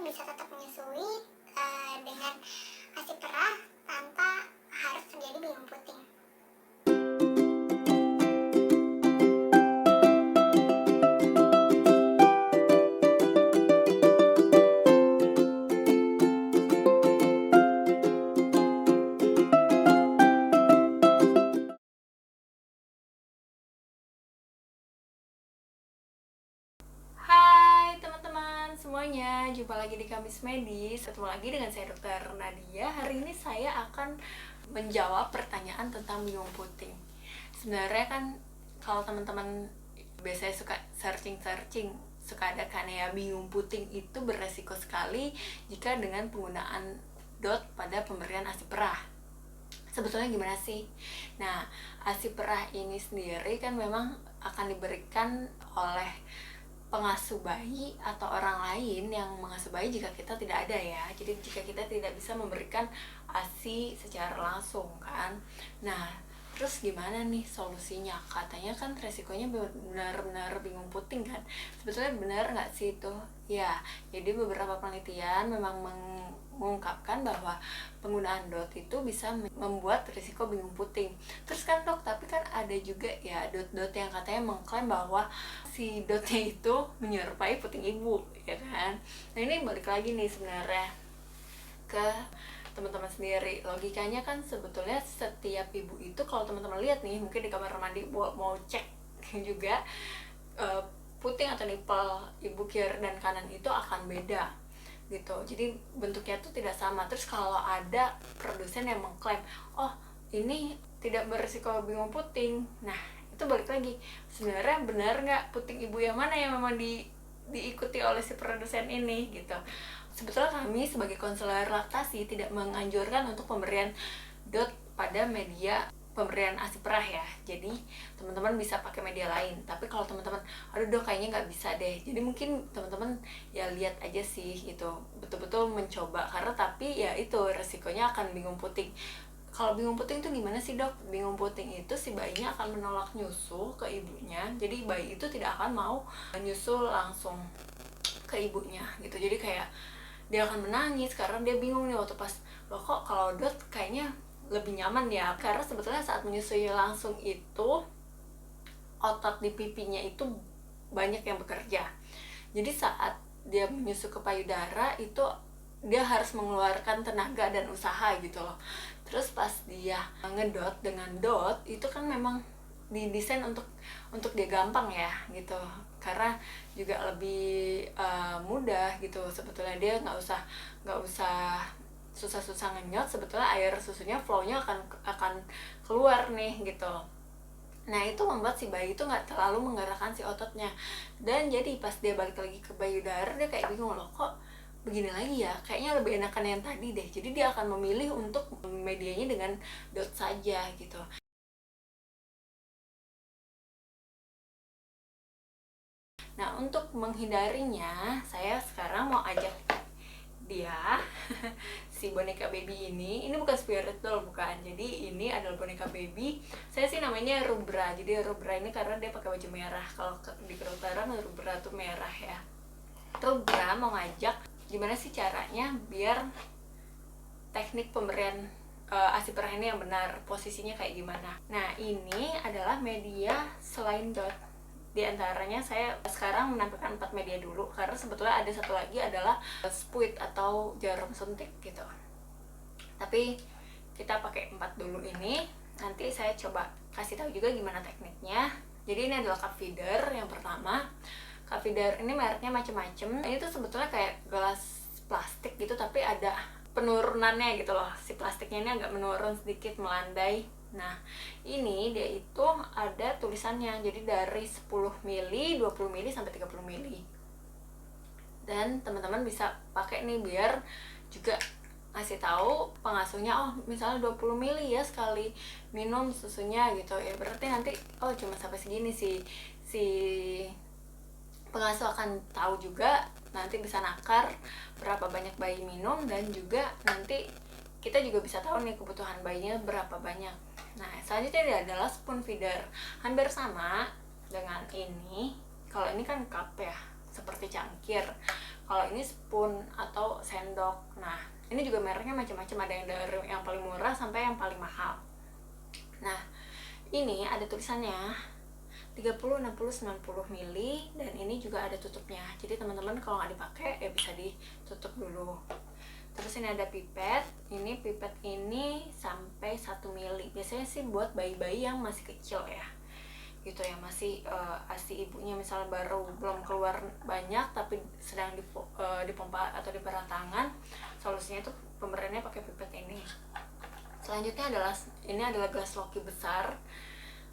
bisa tetap menyusui dengan ASI perah tanpa harus terjadi bingung puting. Hai teman-teman semuanya, jumpa lagi di Kamis Medis. Ketemu lagi dengan saya Dr. Nadia. Hari ini saya akan menjawab pertanyaan tentang bingung puting. Sebenarnya kan kalau teman-teman biasanya suka searching, suka ada kan ya, bingung puting itu beresiko sekali jika dengan penggunaan dot pada pemberian ASI perah. Sebetulnya gimana sih? Nah, ASI perah ini sendiri kan memang akan diberikan oleh pengasuh bayi atau orang lain yang mengasuh bayi jika kita tidak ada ya. Jadi jika kita tidak bisa memberikan ASI secara langsung kan. Nah, terus gimana nih solusinya? Katanya kan resikonya benar-benar bingung puting kan. Sebetulnya benar nggak sih itu? Ya, jadi beberapa penelitian memang mengungkapkan bahwa penggunaan dot itu bisa membuat risiko bingung puting. Terus kan dok, tapi kan ada juga ya dot-dot yang katanya mengklaim bahwa si dotnya itu menyerupai puting ibu, ya kan? Nah ini balik lagi nih sebenarnya ke teman-teman sendiri. Logikanya kan sebetulnya setiap ibu itu kalau teman-teman lihat nih, mungkin di kamar mandi mau cek juga puting atau nipple ibu kiri dan kanan itu akan beda gitu, jadi bentuknya tuh tidak sama. Terus kalau ada produsen yang mengklaim oh ini tidak berisiko bingung puting, nah itu balik lagi, sebenarnya benar nggak puting ibu yang mana yang memang diikuti oleh si produsen ini gitu. Sebetulnya kami sebagai konselor laktasi tidak menganjurkan untuk pemberian dot pada media pemberian ASI perah ya. Jadi teman-teman bisa pakai media lain. Tapi kalau teman-teman aduh dok kayaknya nggak bisa deh, jadi mungkin teman-teman ya lihat aja sih gitu, betul-betul mencoba, karena tapi ya itu resikonya akan bingung puting. Kalau bingung puting itu gimana sih dok? Bingung puting itu si bayinya akan menolak nyusul ke ibunya, jadi bayi itu tidak akan mau nyusul langsung ke ibunya gitu. Jadi kayak dia akan menangis karena dia bingung nih waktu pas loh kok kalau dot kayaknya lebih nyaman ya, karena sebetulnya saat menyusui langsung itu otot di pipinya itu banyak yang bekerja. Jadi saat dia menyusu ke payudara itu dia harus mengeluarkan tenaga dan usaha gitu loh. Terus pas dia ngedot dengan dot itu kan memang didesain untuk dia gampang ya gitu, karena juga lebih mudah gitu. Sebetulnya dia nggak usah susah-susah ngenyot, sebetulnya air susunya flownya akan keluar nih gitu. Nah itu membuat si bayi itu nggak terlalu menggerakkan si ototnya, dan jadi pas dia balik lagi ke payudara dia kayak bingung loh kok begini lagi ya, kayaknya lebih enakan yang tadi deh. Jadi dia akan memilih untuk medianya dengan dot saja gitu. Nah untuk menghindarinya saya sekarang mau ajak dia si boneka baby ini bukan spirit doll, bukan. Jadi ini adalah boneka baby, saya sih namanya Rubra. Jadi Rubra ini karena dia pakai baju merah, kalau di kedokteran Rubra tuh merah ya. Rubra mau ngajak gimana sih caranya biar teknik pemberian ASI perah ini yang benar, posisinya kayak gimana. Nah ini adalah media selain dot. Di antaranya saya sekarang menampilkan 4 media dulu, karena sebetulnya ada satu lagi adalah spuit atau jarum suntik gitu. Tapi kita pakai 4 dulu ini. Nanti saya coba kasih tahu juga gimana tekniknya. Jadi ini adalah cup feeder yang pertama. Cup feeder ini mereknya macam-macam. Ini tuh sebetulnya kayak gelas plastik gitu, tapi ada penurunannya gitu loh. Si plastiknya ini agak menurun sedikit, melandai. Nah ini dia itu ada tulisannya, jadi dari 10 mili, 20 mili sampai 30 mili. Dan teman-teman bisa pakai nih biar juga ngasih tahu pengasuhnya oh misalnya 20 mili ya sekali minum susunya gitu ya, berarti nanti oh cuma sampai segini si pengasuh akan tahu juga, nanti bisa nakar berapa banyak bayi minum, dan juga nanti kita juga bisa tahu nih kebutuhan bayinya berapa banyak. Nah selanjutnya ini adalah spoon feeder, hampir sama dengan ini. Kalau ini kan cup ya, seperti cangkir. Kalau ini spoon atau sendok. Nah, ini juga mereknya macam-macam, ada yang dari yang paling murah sampai yang paling mahal. Nah, ini ada tulisannya 30, 60, 90 ml, dan ini juga ada tutupnya. Jadi teman-teman kalau nggak dipakai ya bisa ditutup dulu. Terus ini ada pipet. Ini pipet ini sampai 1 ml. Biasanya sih buat bayi-bayi yang masih kecil ya, gitu ya, masih ASI ibunya misalnya baru belum keluar banyak tapi sedang dipompa atau diperas tangan. Solusinya itu pemberiannya pakai pipet ini. Selanjutnya ini adalah gelas loki besar.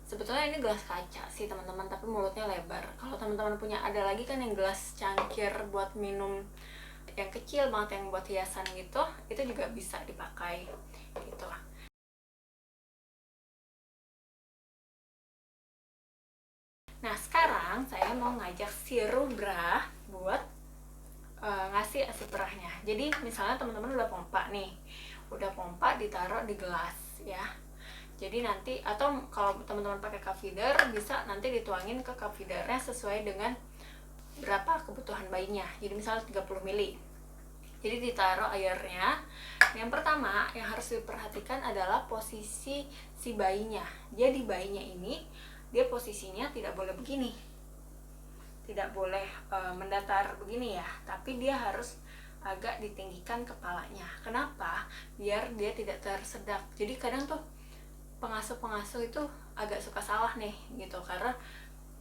Sebetulnya ini gelas kaca sih teman-teman, tapi mulutnya lebar. Kalau teman-teman punya ada lagi kan yang gelas cangkir buat minum yang kecil banget, yang buat hiasan gitu, itu juga bisa dipakai gitu. Nah, sekarang saya mau ngajak si Rubra buat ngasih ASI perahnya. Jadi misalnya teman-teman udah pompa nih, udah pompa ditaruh di gelas ya. Jadi nanti, atau kalau teman-teman pakai cup feeder, bisa nanti dituangin ke cup feedernya sesuai dengan berapa kebutuhan bayinya. Jadi misalnya 30 ml. Jadi ditaruh airnya. Yang pertama yang harus diperhatikan adalah posisi si bayinya. Jadi bayinya ini, dia posisinya tidak boleh begini, tidak boleh mendatar begini ya, tapi dia harus agak ditinggikan kepalanya. Kenapa? Biar dia tidak tersedak. Jadi kadang tuh pengasuh itu agak suka salah nih gitu, karena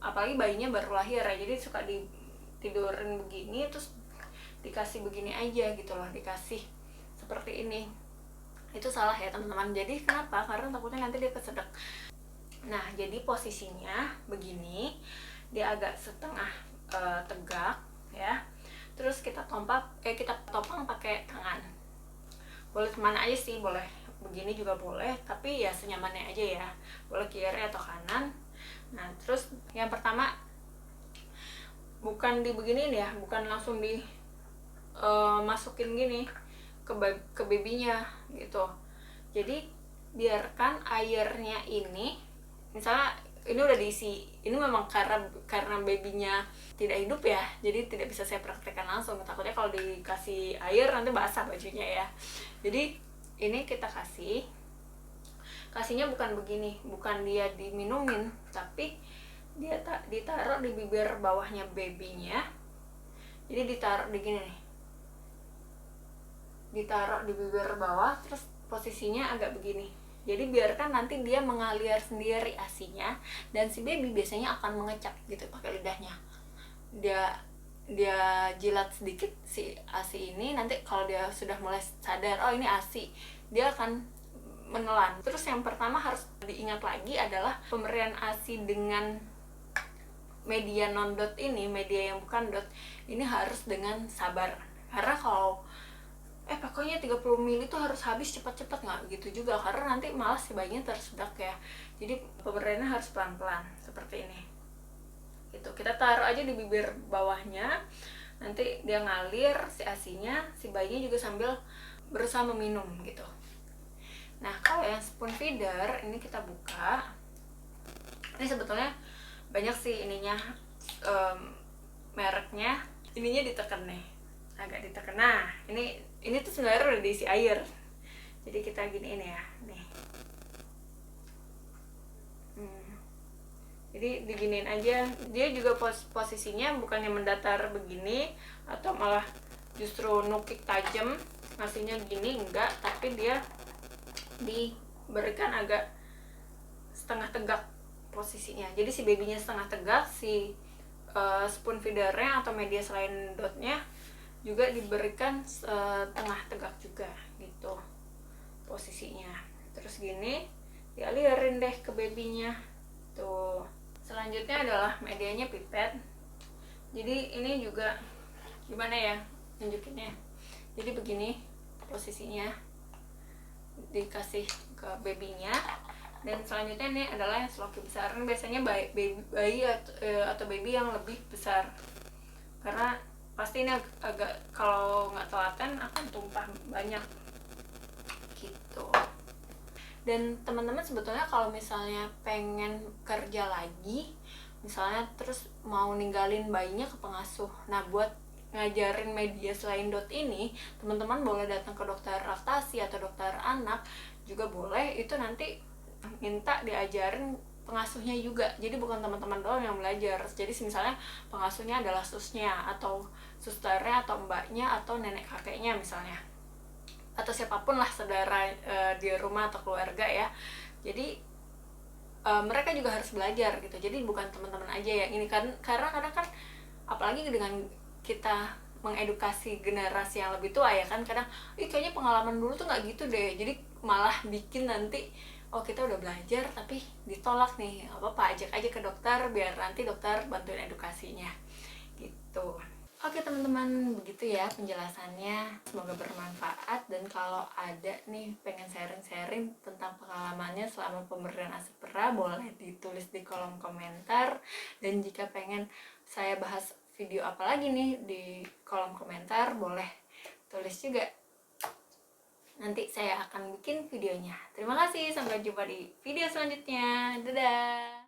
apalagi bayinya baru lahir ya, jadi suka ditidurin begini terus dikasih begini aja gitu loh, dikasih seperti ini. Itu salah ya teman-teman. Jadi kenapa? Karena takutnya nanti dia kesedak. Nah, jadi posisinya begini, dia agak setengah tegak ya. Terus kita topang pakai tangan. Boleh kemana aja sih, boleh begini juga boleh, tapi ya senyamannya aja ya. Boleh kiri atau kanan. Nah, terus yang pertama bukan dibeginiin ya, bukan langsung masukin gini ke babynya gitu. Jadi biarkan airnya ini, misalnya ini udah diisi, ini memang karena babynya tidak hidup ya, jadi tidak bisa saya praktekkan langsung, takutnya kalau dikasih air nanti basah bajunya ya. Jadi ini kita kasihnya bukan begini, bukan dia diminumin, tapi dia ditaruh di bibir bawahnya babynya. Jadi ditaruh di gini nih, ditaruh di bibir bawah, terus posisinya agak begini. Jadi biarkan nanti dia mengalir sendiri ASInya, dan si baby biasanya akan mengecap gitu pakai lidahnya. Dia jilat sedikit si ASI ini, nanti kalau dia sudah mulai sadar oh ini ASI, dia akan menelan. Terus yang pertama harus diingat lagi adalah pemberian ASI dengan media non-dot ini, media yang bukan dot, ini harus dengan sabar. Karena kalau pokoknya 30 ml itu harus habis cepat-cepat, nggak gitu juga, karena nanti malah si bayinya tersedak ya. Jadi pemberiannya harus pelan-pelan seperti ini gitu. Kita taruh aja di bibir bawahnya, nanti dia ngalir si ASInya, si bayinya juga sambil berusaha meminum gitu. Nah, kalau yang spoon feeder ini kita buka, ini sebetulnya banyak sih ininya, mereknya, ininya ditekan nih, agak ditekan. Nah, ini tuh sebenarnya udah diisi air, jadi kita giniin ya nih. Jadi diginiin aja, dia juga posisinya bukannya mendatar begini atau malah justru nukik tajam ngasihnya gini, enggak, tapi dia diberikan agak setengah tegak posisinya. Jadi si babynya setengah tegak, si spoon feedernya atau media selain dotnya juga diberikan setengah tegak juga gitu posisinya. Terus gini dialirin deh ke babynya tuh. Selanjutnya adalah medianya pipet. Jadi ini juga gimana ya nunjukinnya, jadi begini posisinya, dikasih ke babynya. Dan selanjutnya ini adalah yang sloki besar. Ini biasanya bayi atau baby yang lebih besar, karena pasti ini agak kalau nggak telaten akan tumpah banyak gitu. Dan teman-teman sebetulnya kalau misalnya pengen kerja lagi, misalnya terus mau ninggalin bayinya ke pengasuh, nah buat ngajarin media selain dot ini, teman-teman boleh datang ke dokter laktasi atau dokter anak juga boleh. Itu nanti minta diajarin pengasuhnya juga, jadi bukan teman-teman doang yang belajar. Jadi misalnya pengasuhnya adalah susnya atau susternya atau mbaknya atau nenek kakeknya misalnya, atau siapapun lah saudara di rumah atau keluarga ya. Jadi mereka juga harus belajar gitu. Jadi bukan teman-teman aja yang ini kan, karena kadang kan apalagi dengan kita mengedukasi generasi yang lebih tua ya kan, kadang kayaknya pengalaman dulu tuh nggak gitu deh, jadi malah bikin nanti kita udah belajar tapi ditolak nih. Apa ajak aja ke dokter biar nanti dokter bantuin edukasinya gitu. Oke teman-teman, begitu ya penjelasannya, semoga bermanfaat. Dan kalau ada nih pengen sharing-sharing tentang pengalamannya selama pemberian ASI perah, boleh ditulis di kolom komentar. Dan jika pengen saya bahas video apa lagi nih di kolom komentar, boleh tulis juga, nanti saya akan bikin videonya. Terima kasih, sampai jumpa di video selanjutnya. Dadah.